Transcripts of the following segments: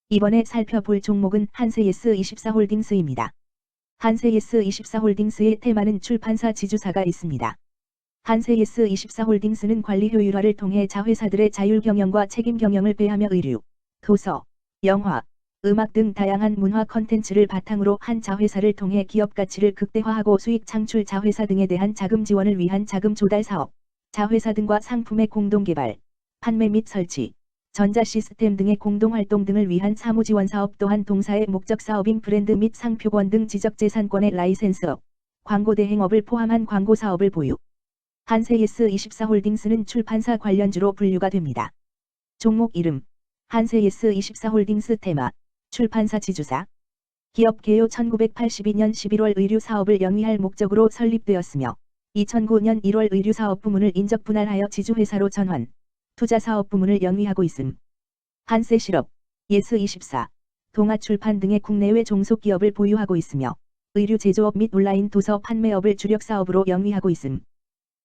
이번에 살펴볼 종목은 한세예스24홀딩스입니다. 한세예스24홀딩스의 테마는 출판사 지주사가 있습니다. 한세예스24홀딩스는 관리 효율화를 통해 자회사들의 자율 경영과 책임 경영을 배하며 의류, 도서, 영화, 음악 등 다양한 문화 컨텐츠를 바탕으로 한 자회사를 통해 기업 가치를 극대화하고 수익 창출 자회사 등에 대한 자금 지원을 위한 자금 조달 사업, 자회사 등과 상품의 공동 개발, 판매 및 설치, 전자 시스템 등의 공동활동 등을 위한 사무지원 사업 또한 동사의 목적 사업인 브랜드 및 상표권 등 지적재산권의 라이센스업, 광고 대행업을 포함한 광고 사업을 보유. 한세예스24홀딩스는 출판사 관련주로 분류가 됩니다. 종목 이름 한세예스24홀딩스 테마 출판사 지주사 기업 개요 1982년 11월 의류 사업을 영위할 목적으로 설립되었으며 2009년 1월 의류 사업 부문을 인적 분할하여 지주회사로 전환, 투자 사업 부문을 영위하고 있음. 한세실업, 예스24, 동아출판 등의 국내외 종속 기업을 보유하고 있으며 의류 제조업 및 온라인 도서 판매업을 주력 사업으로 영위하고 있음.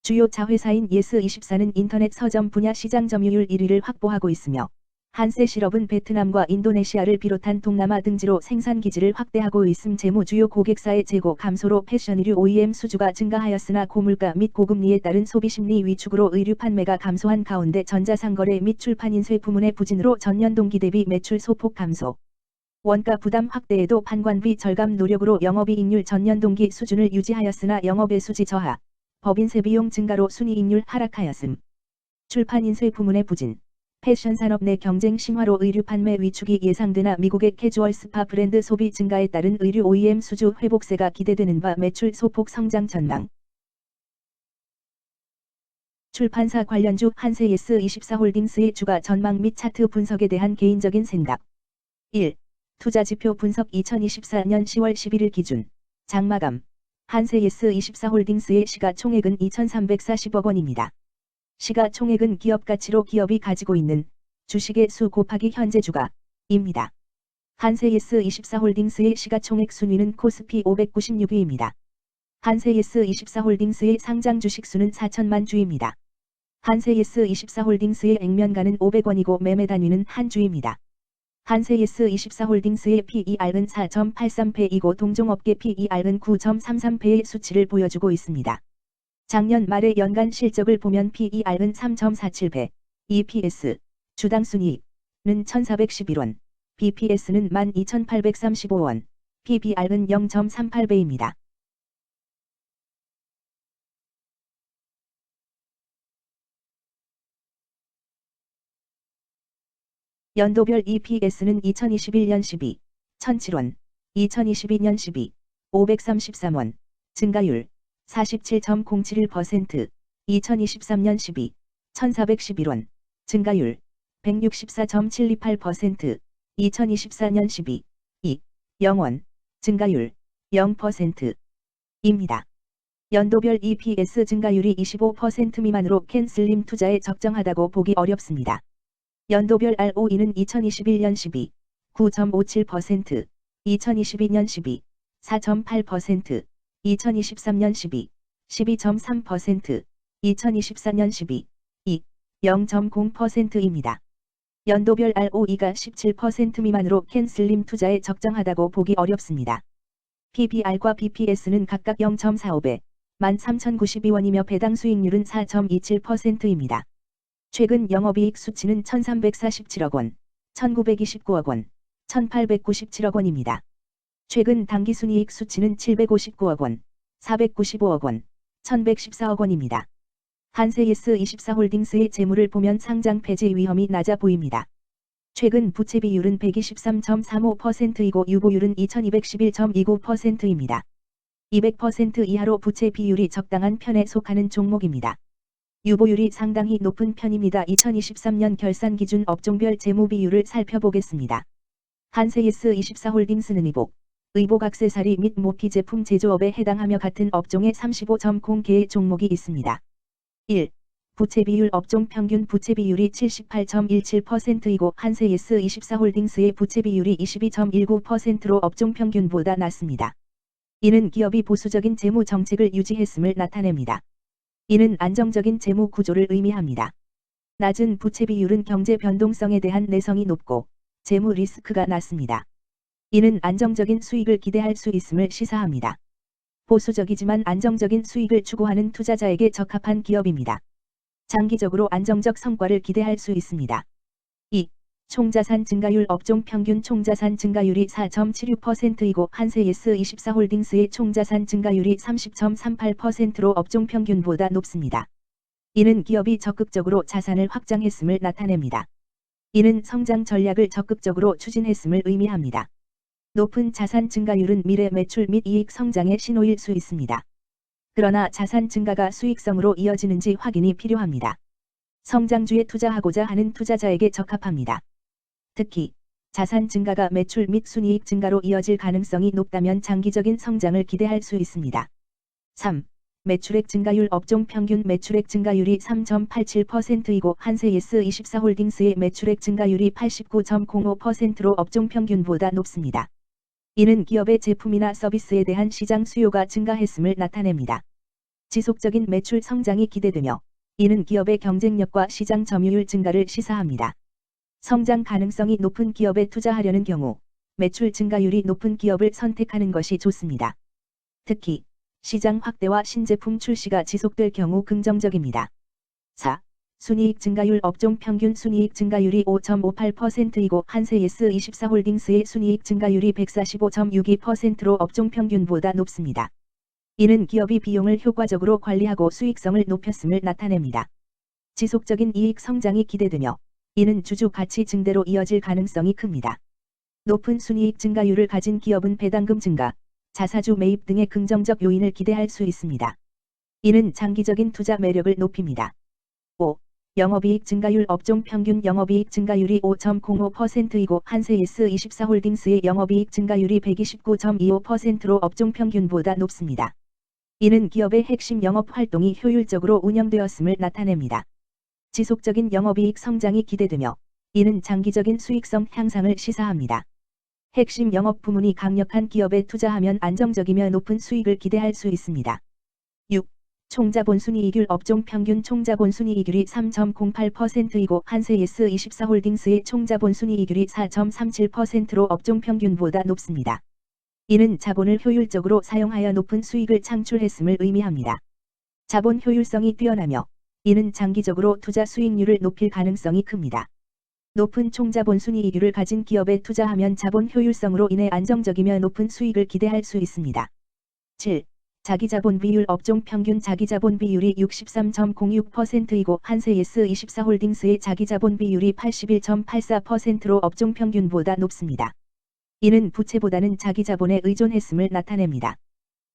주요 자회사인 예스24는 인터넷 서점 분야 시장 점유율 1위를 확보하고 있으며 한세실업은 베트남과 인도네시아를 비롯한 동남아 등지로 생산 기지를 확대하고 있음. 재무 주요 고객사의 재고 감소로 패션 의류 OEM 수주가 증가하였으나 고물가 및 고금리에 따른 소비 심리 위축으로 의류 판매가 감소한 가운데 전자상거래 및 출판 인쇄 부문의 부진으로 전년 동기 대비 매출 소폭 감소. 원가 부담 확대에도 판관비 절감 노력으로 영업이익률 전년 동기 수준을 유지하였으나 영업외 수지 저하, 법인세 비용 증가로 순이익률 하락하였음. 출판 인쇄 부문의 부진. 패션 산업 내 경쟁 심화로 의류 판매 위축이 예상되나 미국의 캐주얼 스파 브랜드 소비 증가에 따른 의류 OEM 수주 회복세가 기대되는 바 매출 소폭 성장 전망. 출판사 관련주 한세예스24홀딩스의 주가 전망 및 차트 분석에 대한 개인적인 생각. 1. 투자지표 분석 2024년 10월 11일 기준 장마감 한세예스24홀딩스의 시가총액은 2,340억 원입니다. 시가총액은 기업가치로 기업이 가지고 있는 주식의 수 곱하기 현재 주가입니다. 한세예스24홀딩스의 시가총액 순위는 코스피 596위입니다. 한세예스24홀딩스의 상장 주식수는 4천만 주입니다. 한세예스24홀딩스의 액면가는 500원이고 매매 단위는 한 주입니다. 한세예스24홀딩스의 PER은 4.83배이고 동종업계 PER은 9.33배의 수치를 보여주고 있습니다. 작년 말의 연간 실적을 보면 PER은 3.47배, EPS, 주당 순이익은 1,411원, BPS는 12,835원, PBR은 0.38배입니다. 연도별 EPS는 2021년 12, 1,007원, 2022년 12, 533원, 증가율 47.071%, 2023년 12, 1,411원, 증가율 164.728%, 2024년 12, 2, 0원, 증가율 0%입니다. 연도별 EPS 증가율이 25% 미만으로 캔슬림 투자에 적정하다고 보기 어렵습니다. 연도별 ROE는 2021년 12, 9.57%, 2022년 12, 4.8%, 2023년 12, 12.3%, 2024년 12, 2, 0.0%입니다. 연도별 ROE가 17% 미만으로 캔슬림 투자에 적정하다고 보기 어렵습니다. PBR과 BPS는 각각 0.45배, 13,092원이며 배당 수익률은 4.27%입니다. 최근 영업이익 수치는 1,347억 원, 1,929억 원, 1,897억 원입니다. 최근 당기순이익 수치는 759억 원, 495억 원, 1,114억 원입니다. 한세예스24홀딩스의 재물을 보면 상장 폐지 위험이 낮아 보입니다. 최근 부채 비율은 123.35%이고 유보율은 2,211.29%입니다. 200% 이하로 부채 비율이 적당한 편에 속하는 종목입니다. 유보율이 상당히 높은 편입니다. 2023년 결산 기준 업종별 재무 비율을 살펴보겠습니다. 한세예스24홀딩스는 의복 액세서리 및 모피 제품 제조업에 해당하며 같은 업종에 35.0개의 종목이 있습니다. 1. 부채 비율 업종 평균 부채 비율이 78.17%이고 한세예스24홀딩스의 부채 비율이 22.19%로 업종 평균보다 낮습니다. 이는 기업이 보수적인 재무 정책을 유지했음을 나타냅니다. 이는 안정적인 재무 구조를 의미합니다. 낮은 부채 비율은 경제 변동성에 대한 내성이 높고 재무 리스크가 낮습니다. 이는 안정적인 수익을 기대할 수 있음을 시사합니다. 보수적이지만 안정적인 수익을 추구하는 투자자에게 적합한 기업입니다. 장기적으로 안정적 성과를 기대할 수 있습니다. 2. 총자산 증가율 업종 평균 총자산 증가율이 4.76%이고 한세예스24홀딩스의 총자산 증가율이 30.38%로 업종 평균보다 높습니다. 이는 기업이 적극적으로 자산을 확장했음을 나타냅니다. 이는 성장 전략을 적극적으로 추진했음을 의미합니다. 높은 자산 증가율은 미래 매출 및 이익 성장의 신호일 수 있습니다. 그러나 자산 증가가 수익성으로 이어지는지 확인이 필요합니다. 성장주에 투자하고자 하는 투자자에게 적합합니다. 특히 자산 증가가 매출 및 순이익 증가로 이어질 가능성이 높다면 장기적인 성장을 기대할 수 있습니다. 3. 매출액 증가율 업종 평균 매출액 증가율이 3.87%이고 한세예스24홀딩스의 매출액 증가율이 89.05%로 업종 평균보다 높습니다. 이는 기업의 제품이나 서비스에 대한 시장 수요가 증가했음을 나타냅니다. 지속적인 매출 성장이 기대되며 이는 기업의 경쟁력과 시장 점유율 증가를 시사합니다. 성장 가능성이 높은 기업에 투자하려는 경우 매출 증가율이 높은 기업을 선택하는 것이 좋습니다. 특히 시장 확대와 신제품 출시가 지속될 경우 긍정적입니다. 4. 순이익 증가율 업종 평균 순이익 증가율이 5.58%이고 한세예스24홀딩스의 순이익 증가율이 145.62%로 업종 평균보다 높습니다. 이는 기업이 비용을 효과적으로 관리하고 수익성을 높였음을 나타냅니다. 지속적인 이익 성장이 기대되며 이는 주주 가치 증대로 이어질 가능성이 큽니다. 높은 순이익 증가율을 가진 기업은 배당금 증가, 자사주 매입 등의 긍정적 요인을 기대할 수 있습니다. 이는 장기적인 투자 매력을 높입니다. 5. 영업이익 증가율 업종 평균 영업이익 증가율이 5.05%이고 한세예스24홀딩스의 영업이익 증가율이 129.25%로 업종 평균보다 높습니다. 이는 기업의 핵심 영업 활동이 효율적으로 운영되었음을 나타냅니다. 지속적인 영업이익 성장이 기대되며 이는 장기적인 수익성 향상을 시사합니다. 핵심 영업 부문이 강력한 기업에 투자하면 안정적이며 높은 수익을 기대할 수 있습니다. 6. 총자본순이익률 업종 평균 총자본순이익률이 3.08%이고 한세예스24홀딩스의 총자본순이익률이 4.37%로 업종 평균보다 높습니다. 이는 자본을 효율적으로 사용하여 높은 수익을 창출했음을 의미합니다. 자본 효율성이 뛰어나며 이는 장기적으로 투자 수익률을 높일 가능성이 큽니다. 높은 총자본순이익률을 가진 기업에 투자하면 자본 효율성으로 인해 안정적이며 높은 수익을 기대할 수 있습니다. 7. 자기자본 비율 업종 평균 자기자본 비율이 63.06%이고 한세예스24홀딩스의 자기자본 비율이 81.84%로 업종 평균보다 높습니다. 이는 부채보다는 자기자본에 의존했음을 나타냅니다.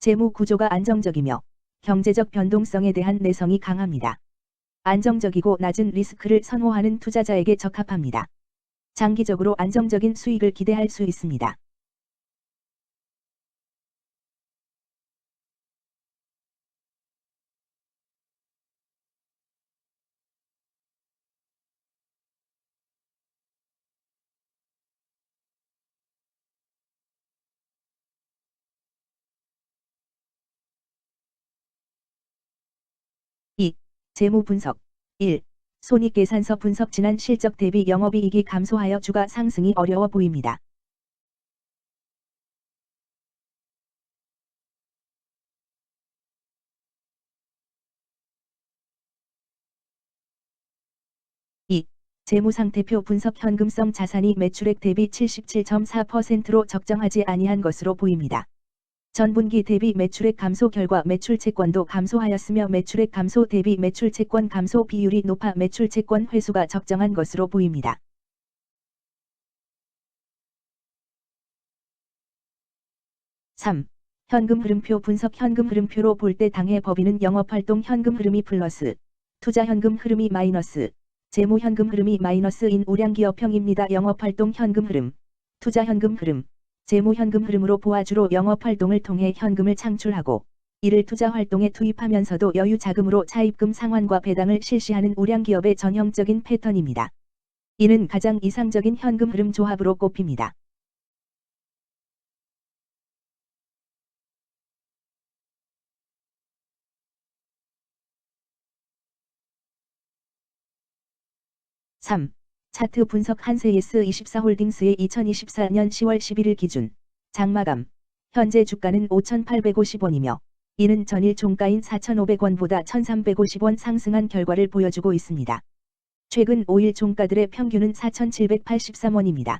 재무 구조가 안정적이며 경제적 변동성에 대한 내성이 강합니다. 안정적이고 낮은 리스크를 선호하는 투자자에게 적합합니다. 장기적으로 안정적인 수익을 기대할 수 있습니다. (2) 재무 분석 1. 손익계산서 분석 지난 실적 대비 영업이익이 감소하여 주가 상승이 어려워 보입니다. (2) 재무상태표 분석 현금성 자산이 매출액 대비 77.4%로 적정하지 아니한 것으로 보입니다. 전분기 대비 매출액 감소 결과 매출 채권도 감소하였으며 매출액 감소 대비 매출 채권 감소 비율이 높아 매출 채권 회수가 적정한 것으로 보입니다. 3. 현금 흐름표 분석 현금 흐름표로 볼 때 당해 법인은 영업활동 현금 흐름이 플러스, 투자 현금 흐름이 마이너스, 재무 현금 흐름이 마이너스인 우량기업형입니다. 영업활동 현금 흐름, 투자 현금 흐름, 재무 현금 흐름으로 보아주로 영업활동을 통해 현금을 창출하고 이를 투자 활동에 투입하면서도 여유 자금으로 차입금 상환과 배당을 실시하는 우량기업의 전형적인 패턴입니다. 이는 가장 이상적인 현금 흐름 조합으로 꼽힙니다. (3) 차트 분석 한세예스24홀딩스의 2024년 10월 11일 기준 장마감 현재 주가는 5,850원이며 이는 전일 종가인 4,500원보다 1,350원 상승한 결과를 보여주고 있습니다. 최근 5일 종가들의 평균은 4,783원입니다.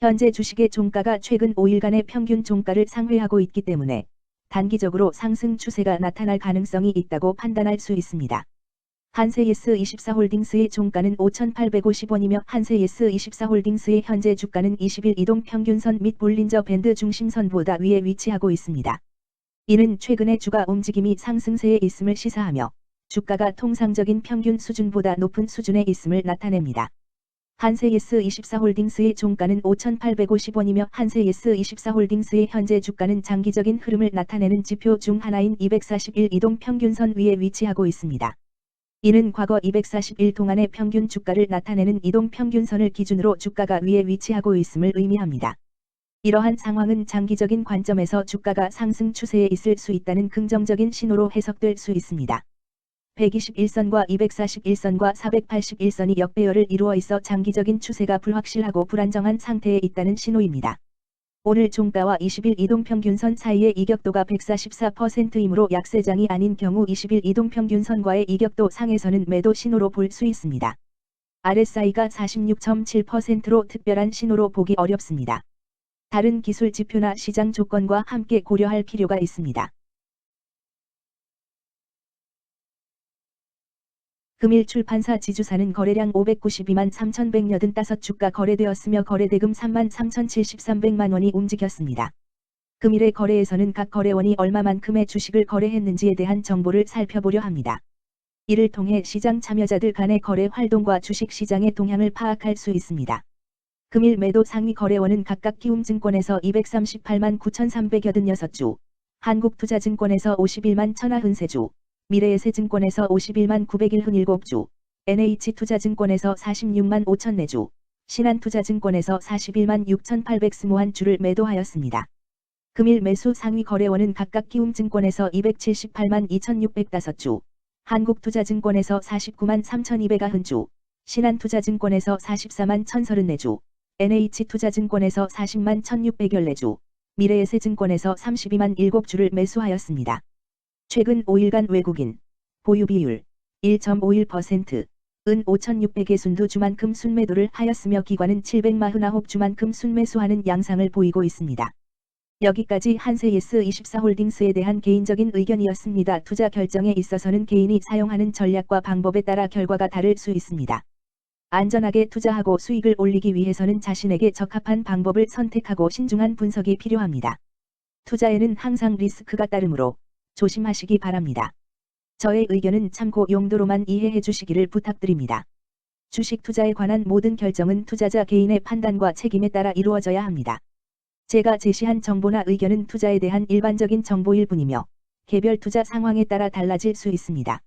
현재 주식의 종가가 최근 5일간의 평균 종가를 상회하고 있기 때문에 단기적으로 상승 추세가 나타날 가능성이 있다고 판단할 수 있습니다. 한세예스24홀딩스의 종가는 5,850원이며 한세예스24홀딩스의 현재 주가는 20일 이동평균선 및 볼린저 밴드 중심선보다 위에 위치하고 있습니다. 이는 최근의 주가 움직임이 상승세에 있음을 시사하며 주가가 통상적인 평균 수준보다 높은 수준에 있음을 나타냅니다. 한세예스24홀딩스의 종가는 5,850원이며 한세예스24홀딩스의 현재 주가는 장기적인 흐름을 나타내는 지표 중 하나인 241 이동평균선 위에 위치하고 있습니다. 이는 과거 241 동안의 평균 주가를 나타내는 이동평균선을 기준으로 주가가 위에 위치하고 있음을 의미합니다. 이러한 상황은 장기적인 관점에서 주가가 상승 추세에 있을 수 있다는 긍정적인 신호로 해석될 수 있습니다. 121선과 241선과 481선이 역배열을 이루어 있어 장기적인 추세가 불확실하고 불안정한 상태에 있다는 신호입니다. 오늘 종가와 20일 이동평균선 사이의 이격도가 144%이므로 약세장이 아닌 경우 20일 이동평균선과의 이격도 상에서는 매도 신호로 볼 수 있습니다. RSI가 46.7%로 특별한 신호로 보기 어렵습니다. 다른 기술 지표나 시장 조건과 함께 고려할 필요가 있습니다. 금일 출판사 지주사는 거래량 592만 3,185주가 거래되었으며 거래대금 3만 3,713백만원이 움직였습니다. 금일의 거래에서는 각 거래원이 얼마만큼의 주식을 거래했는지에 대한 정보를 살펴보려 합니다. 이를 통해 시장 참여자들 간의 거래 활동과 주식 시장의 동향을 파악할 수 있습니다. 금일 매도 상위 거래원은 각각 키움증권에서 238만 9,386주, 한국투자증권에서 51만 1,093주, 미래에셋증권에서 51만 901주, NH투자증권에서 46만 5,004주, 신한투자증권에서 41만 6,821주를 매도하였습니다. 금일 매수 상위 거래원은 각각 키움증권에서 278만 2,605주, 한국투자증권에서 49만 3,290주, 신한투자증권에서 44만 1,034주, NH투자증권에서 40만 1,614주, 미래에셋증권에서 32만 7주를 매수하였습니다. 최근 5일간 외국인 보유 비율 1.51%, 은 5,600의 순두주만큼 순매도를 하였으며 기관은 749주만큼 순매수하는 양상을 보이고 있습니다. 여기까지 한세예스24홀딩스에 대한 개인적인 의견이었습니다. 투자 결정에 있어서는 개인이 사용하는 전략과 방법에 따라 결과가 다를 수 있습니다. 안전하게 투자하고 수익을 올리기 위해서는 자신에게 적합한 방법을 선택하고 신중한 분석이 필요합니다. 투자에는 항상 리스크가 따르므로 조심하시기 바랍니다. 저의 의견은 참고 용도로만 이해해 주시기를 부탁드립니다. 주식 투자에 관한 모든 결정은 투자자 개인의 판단과 책임에 따라 이루어져야 합니다. 제가 제시한 정보나 의견은 투자에 대한 일반적인 정보일 뿐이며 개별 투자 상황에 따라 달라질 수 있습니다.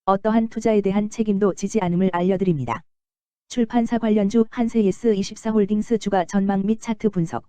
어떠한 투자에 대한 책임도 지지 않음을 알려드립니다. 출판사 관련주 한세예스24홀딩스 주가 전망 및 차트 분석